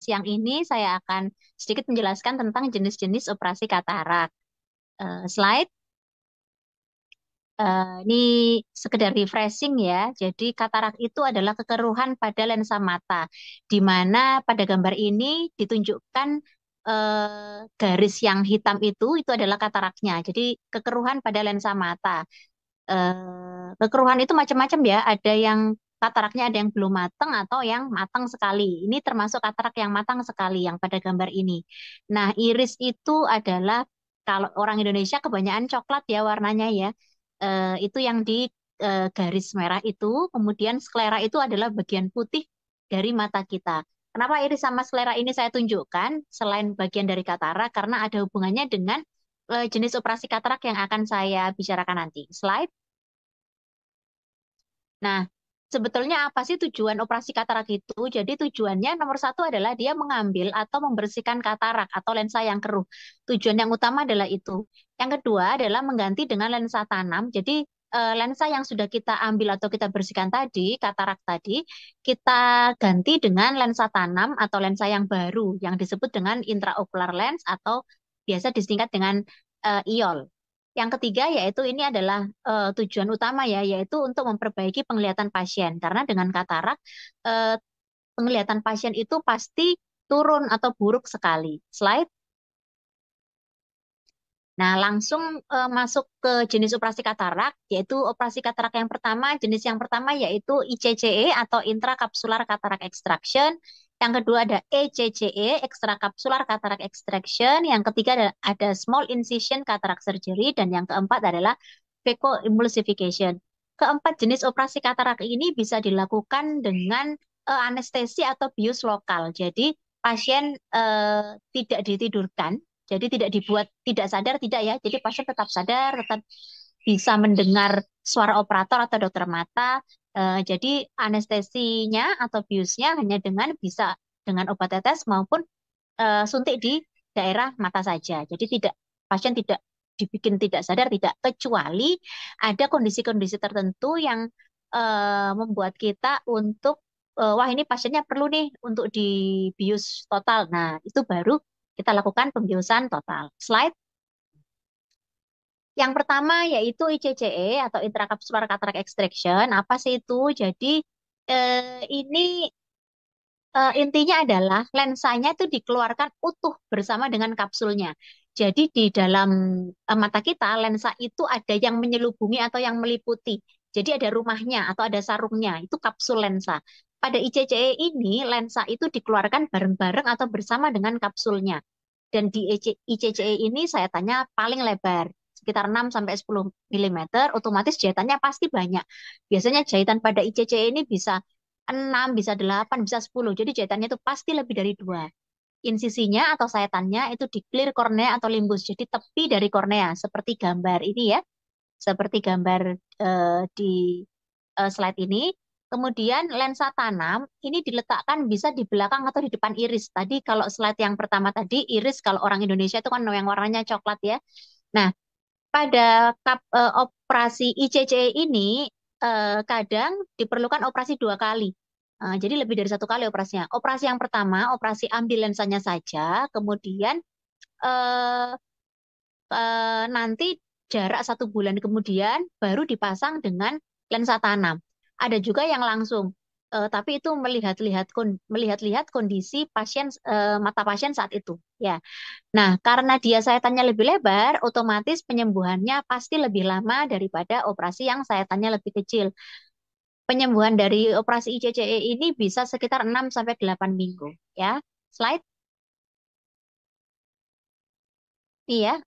siang ini saya akan sedikit menjelaskan tentang jenis-jenis operasi katarak. Slide. Ini sekedar refreshing ya. Jadi katarak itu adalah kekeruhan pada lensa mata, di mana pada gambar ini ditunjukkan garis yang hitam itu adalah kataraknya. Jadi kekeruhan pada lensa mata. Kekeruhan itu macam-macam ya. Ada yang kataraknya ada yang belum matang atau yang matang sekali. Ini termasuk katarak yang matang sekali yang pada gambar ini. Nah, iris itu adalah kalau orang Indonesia kebanyakan coklat ya warnanya ya. Itu yang di garis merah itu. Kemudian sklera itu adalah bagian putih dari mata kita. Kenapa iris sama sklera ini saya tunjukkan selain bagian dari katarak? Karena ada hubungannya dengan jenis operasi katarak yang akan saya bicarakan nanti. Slide. Nah, sebetulnya apa sih tujuan operasi katarak itu? Jadi tujuannya nomor satu adalah dia mengambil atau membersihkan katarak atau lensa yang keruh. Tujuan yang utama adalah itu. Yang kedua adalah mengganti dengan lensa tanam. Jadi lensa yang sudah kita ambil atau kita bersihkan tadi, katarak tadi, kita ganti dengan lensa tanam atau lensa yang baru yang disebut dengan intraocular lens atau biasa disingkat dengan IOL. Yang ketiga yaitu ini adalah tujuan utama ya, yaitu untuk memperbaiki penglihatan pasien. Karena dengan katarak eh, penglihatan pasien itu pasti turun atau buruk sekali. Slide. Nah, langsung masuk ke jenis operasi katarak, yaitu operasi katarak yang pertama, jenis yang pertama yaitu ICCE atau intracapsular cataract extraction. Yang kedua ada ECCE, extracapsular cataract extraction. Yang ketiga ada small incision cataract surgery. Dan yang keempat adalah phacoemulsification. Keempat jenis operasi katarak ini bisa dilakukan dengan anestesi atau bius lokal. Jadi pasien tidak ditidurkan, jadi tidak dibuat tidak sadar, tidak ya. Jadi pasien tetap sadar, tetap bisa mendengar suara operator atau dokter mata. Jadi anestesinya atau biusnya hanya dengan bisa dengan obat tetes maupun suntik di daerah mata saja. Jadi tidak pasien tidak dibikin tidak sadar, tidak kecuali ada kondisi-kondisi tertentu yang membuat kita untuk wah ini pasiennya perlu nih untuk dibius total. Nah, itu baru kita lakukan pembiusan total. Slide. Yang pertama yaitu ICCE atau intracapsular cataract extraction. Apa sih itu? Jadi ini intinya adalah lensanya itu dikeluarkan utuh bersama dengan kapsulnya. Jadi di dalam mata kita lensa itu ada yang menyelubungi atau yang meliputi. Jadi ada rumahnya atau ada sarungnya. Itu kapsul lensa. Pada ICCE ini lensa itu dikeluarkan bareng-bareng atau bersama dengan kapsulnya. Dan di ICCE ini saya tanya paling lebar sekitar 6 sampai 10 mm, otomatis jahitannya pasti banyak. Biasanya jahitan pada ICCE ini bisa 6, bisa 8, bisa 10. Jadi jahitannya itu pasti lebih dari 2. Insisinya atau sayatannya itu di clear kornea atau limbus. Jadi tepi dari kornea seperti gambar ini ya. Seperti gambar di slide ini. Kemudian lensa tanam ini diletakkan bisa di belakang atau di depan iris. Tadi kalau slide yang pertama tadi iris kalau orang Indonesia itu kan yang warnanya coklat ya. Nah, pada operasi ICCE ini kadang diperlukan operasi 2 kali. Jadi lebih dari 1 kali operasinya. Operasi yang pertama, operasi ambil lensanya saja, kemudian eh, nanti jarak 1 bulan kemudian baru dipasang dengan lensa tanam. Ada juga yang langsung, tapi itu melihat-lihat kondisi pasien mata pasien saat itu. Ya, nah, karena dia sayatannya lebih lebar, otomatis penyembuhannya pasti lebih lama daripada operasi yang sayatannya lebih kecil. Penyembuhan dari operasi ICCE ini bisa sekitar 6 sampai 8 minggu, ya. Slide. Iya,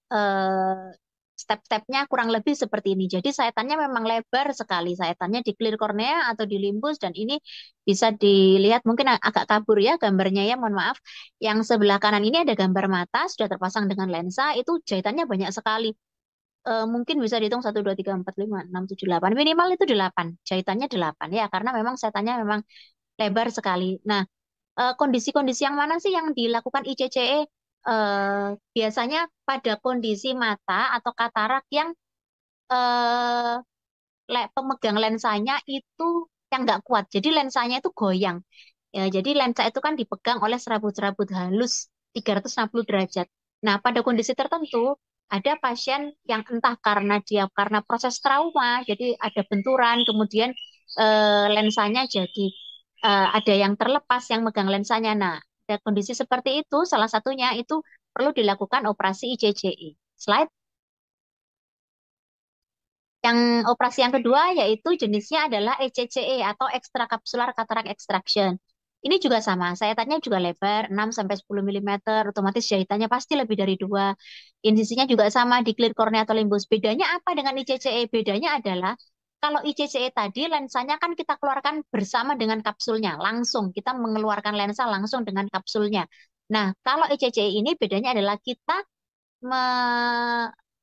step-stepnya kurang lebih seperti ini. Jadi sayatannya memang lebar sekali. Sayatannya di clear cornea atau di limbus dan ini bisa dilihat mungkin agak kabur ya gambarnya ya, mohon maaf. Yang sebelah kanan ini ada gambar mata sudah terpasang dengan lensa, itu jahitannya banyak sekali. Mungkin bisa dihitung 1, 2, 3, 4, 5, 6, 7, 8. Minimal itu 8. Jahitannya 8 ya karena memang sayatannya memang lebar sekali. Nah, kondisi-kondisi yang mana sih yang dilakukan ICCE? Biasanya pada kondisi mata atau katarak yang pemegang lensanya itu yang nggak kuat. Jadi lensanya itu goyang. Ya, jadi lensa itu kan dipegang oleh serabut-serabut halus 360 derajat. Nah, pada kondisi tertentu ada pasien yang entah karena proses trauma, jadi ada benturan, kemudian lensanya jadi ada yang terlepas yang megang lensanya. Nah, ada kondisi seperti itu, salah satunya itu perlu dilakukan operasi ICCE. Slide. Yang operasi yang kedua yaitu jenisnya adalah ECCE atau extracapsular cataract extraction. Ini juga sama, sayatannya juga lebar 6 sampai 10 mm, otomatis jahitannya pasti lebih dari 2. Insisinya juga sama di clear cornea atau limbus. Bedanya apa dengan ICCE? Bedanya adalah kalau ICCE tadi lensanya kan kita keluarkan bersama dengan kapsulnya, langsung kita mengeluarkan lensa langsung dengan kapsulnya. Nah, kalau ICCE ini bedanya adalah kita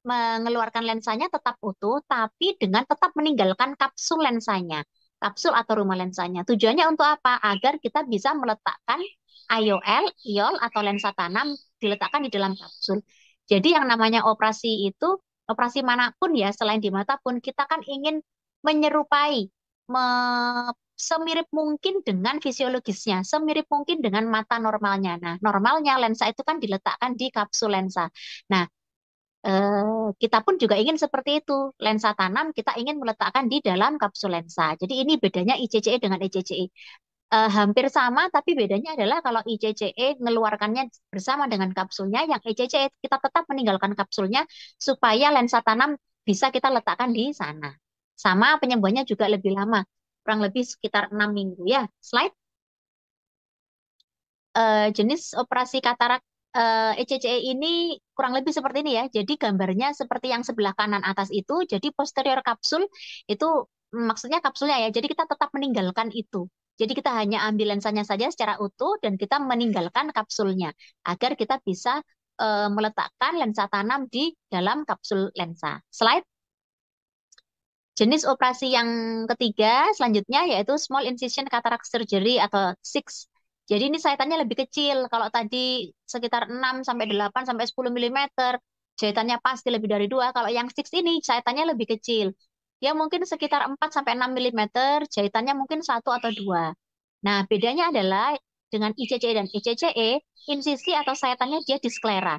mengeluarkan lensanya tetap utuh, tapi dengan tetap meninggalkan kapsul lensanya, kapsul atau rumah lensanya. Tujuannya untuk apa? Agar kita bisa meletakkan IOL, IOL atau lensa tanam diletakkan di dalam kapsul. Jadi yang namanya operasi itu, operasi manapun ya, selain di mata pun, kita kan ingin menyerupai, semirip mungkin dengan fisiologisnya, semirip mungkin dengan mata normalnya. Nah, normalnya lensa itu kan diletakkan di kapsul lensa. Nah, kita pun juga ingin seperti itu. Lensa tanam kita ingin meletakkan di dalam kapsul lensa. Jadi ini bedanya ICCE dengan ECCE. Hampir sama, tapi bedanya adalah kalau ICCE mengeluarkannya bersama dengan kapsulnya, yang ECCE kita tetap meninggalkan kapsulnya supaya lensa tanam bisa kita letakkan di sana. Sama penyembuhannya juga lebih lama, kurang lebih sekitar 6 minggu ya. Slide. Jenis operasi katarak ECCE ini kurang lebih seperti ini ya. Jadi gambarnya seperti yang sebelah kanan atas itu. Jadi posterior kapsul itu maksudnya kapsulnya ya. Jadi kita tetap meninggalkan itu. Jadi kita hanya ambil lensanya saja secara utuh dan kita meninggalkan kapsulnya agar kita bisa meletakkan lensa tanam di dalam kapsul lensa. Slide. Jenis operasi yang ketiga selanjutnya yaitu small incision cataract surgery atau SIX. Jadi ini sayatannya lebih kecil. Kalau tadi sekitar 6 sampai 8 sampai 10 mm, jahitannya pasti lebih dari 2. Kalau yang SIX ini sayatannya lebih kecil. Ya mungkin sekitar 4 sampai 6 mm, jahitannya mungkin 1 atau 2. Nah, bedanya adalah dengan ICCE dan ECCE, insisi atau sayatannya dia di sklera.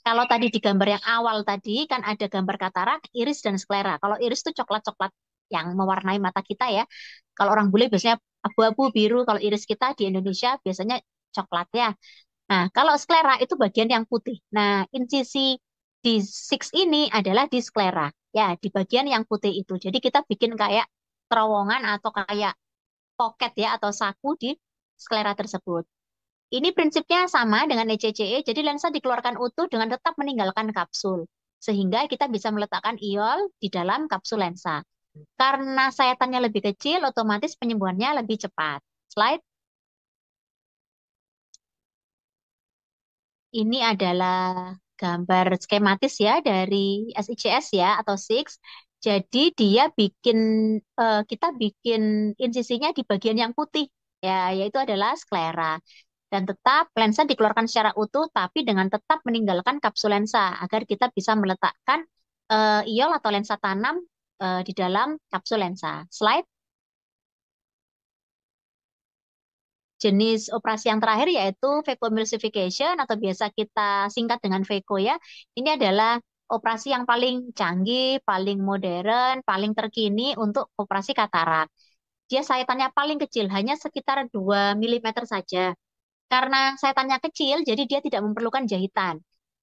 Kalau tadi di gambar yang awal tadi kan ada gambar katarak, iris dan sklera. Kalau iris itu coklat-coklat yang mewarnai mata kita ya. Kalau orang bule biasanya abu-abu biru, kalau iris kita di Indonesia biasanya coklat ya. Nah, kalau sklera itu bagian yang putih. Nah, insisi di six ini adalah di sklera. Ya, di bagian yang putih itu. Jadi kita bikin kayak terowongan atau kayak pocket ya atau saku di sklera tersebut. Ini prinsipnya sama dengan ECCE, jadi lensa dikeluarkan utuh dengan tetap meninggalkan kapsul, sehingga kita bisa meletakkan IOL di dalam kapsul lensa. Karena sayatannya lebih kecil, otomatis penyembuhannya lebih cepat. Slide. Ini adalah gambar skematis ya dari SICS ya atau SIX. Jadi dia bikin kita bikin insisinya di bagian yang putih ya, yaitu adalah sklera. Dan tetap lensa dikeluarkan secara utuh, tapi dengan tetap meninggalkan kapsul lensa agar kita bisa meletakkan IOL atau lensa tanam di dalam kapsul lensa. Slide. Jenis operasi yang terakhir yaitu phacoemulsification atau biasa kita singkat dengan phaco ya. Ini adalah operasi yang paling canggih, paling modern, paling terkini untuk operasi katarak. Dia sayatannya paling kecil, hanya sekitar 2 mm saja. Karena sayatannya kecil, jadi dia tidak memerlukan jahitan.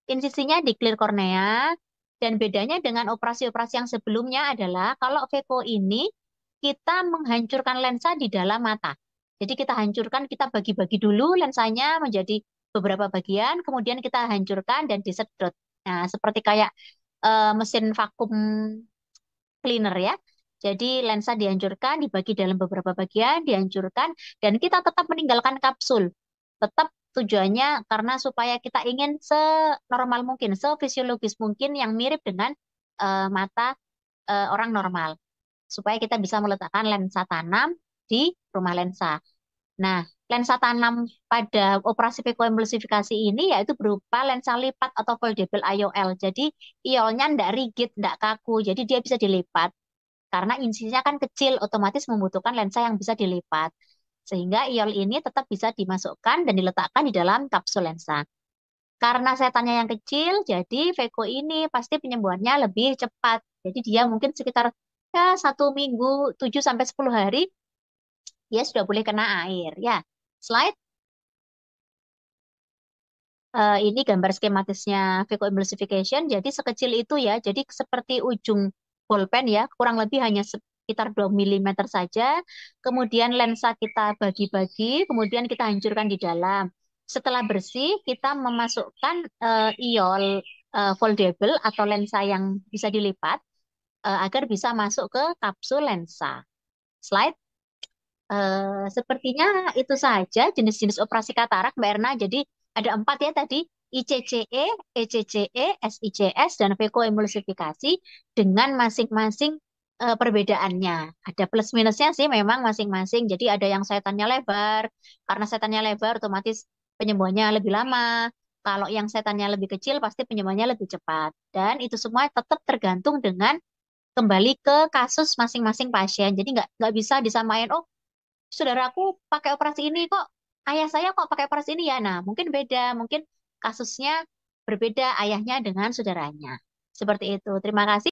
Insisinya di clear cornea, dan bedanya dengan operasi-operasi yang sebelumnya adalah kalau Veko ini kita menghancurkan lensa di dalam mata. Jadi kita hancurkan, kita bagi-bagi dulu lensanya menjadi beberapa bagian, kemudian kita hancurkan dan disedot. Nah, seperti kayak mesin vakum cleaner ya. Jadi lensa dihancurkan, dibagi dalam beberapa bagian, dihancurkan, dan kita tetap meninggalkan kapsul. Tetap tujuannya karena supaya kita ingin senormal mungkin, sefisiologis mungkin yang mirip dengan mata orang normal. Supaya kita bisa meletakkan lensa tanam di rumah lensa. Nah, lensa tanam pada operasi pikoemulsifikasi ini yaitu berupa lensa lipat atau foldable IOL. Jadi IOL-nya tidak rigid, tidak kaku, jadi dia bisa dilipat. Karena insisinya kan kecil, otomatis membutuhkan lensa yang bisa dilipat. Sehingga iol ini tetap bisa dimasukkan dan diletakkan di dalam kapsul lensa. Karena setannya yang kecil, jadi Veko ini pasti penyembuhannya lebih cepat. Jadi dia mungkin sekitar ya 1 minggu, 7 sampai 10 hari, dia sudah boleh kena air. Ya, slide. Ini gambar skematisnya phacoemulsification. Jadi sekecil itu ya. Jadi seperti ujung bolpen ya, kurang lebih hanya sekitar 2 milimeter saja. Kemudian lensa kita bagi-bagi, kemudian kita hancurkan di dalam. Setelah bersih, kita memasukkan iol foldable atau lensa yang bisa dilipat agar bisa masuk ke kapsul lensa. Slide. Sepertinya itu saja jenis-jenis operasi katarak, Mbak Erna. Jadi ada 4 ya tadi, ICCE, ECCE, SICS, dan vekoemulsifikasi dengan masing-masing perbedaannya. Ada plus minusnya sih memang masing-masing. Jadi ada yang setannya lebar, karena setannya lebar otomatis penyembuhannya lebih lama. Kalau yang setannya lebih kecil pasti penyembuhannya lebih cepat. Dan itu semua tetap tergantung dengan kembali ke kasus masing-masing pasien. Jadi nggak bisa disamain, oh saudaraku pakai operasi ini kok, ayah saya kok pakai operasi ini ya. Nah, mungkin beda, mungkin kasusnya berbeda ayahnya dengan saudaranya. Seperti itu. Terima kasih.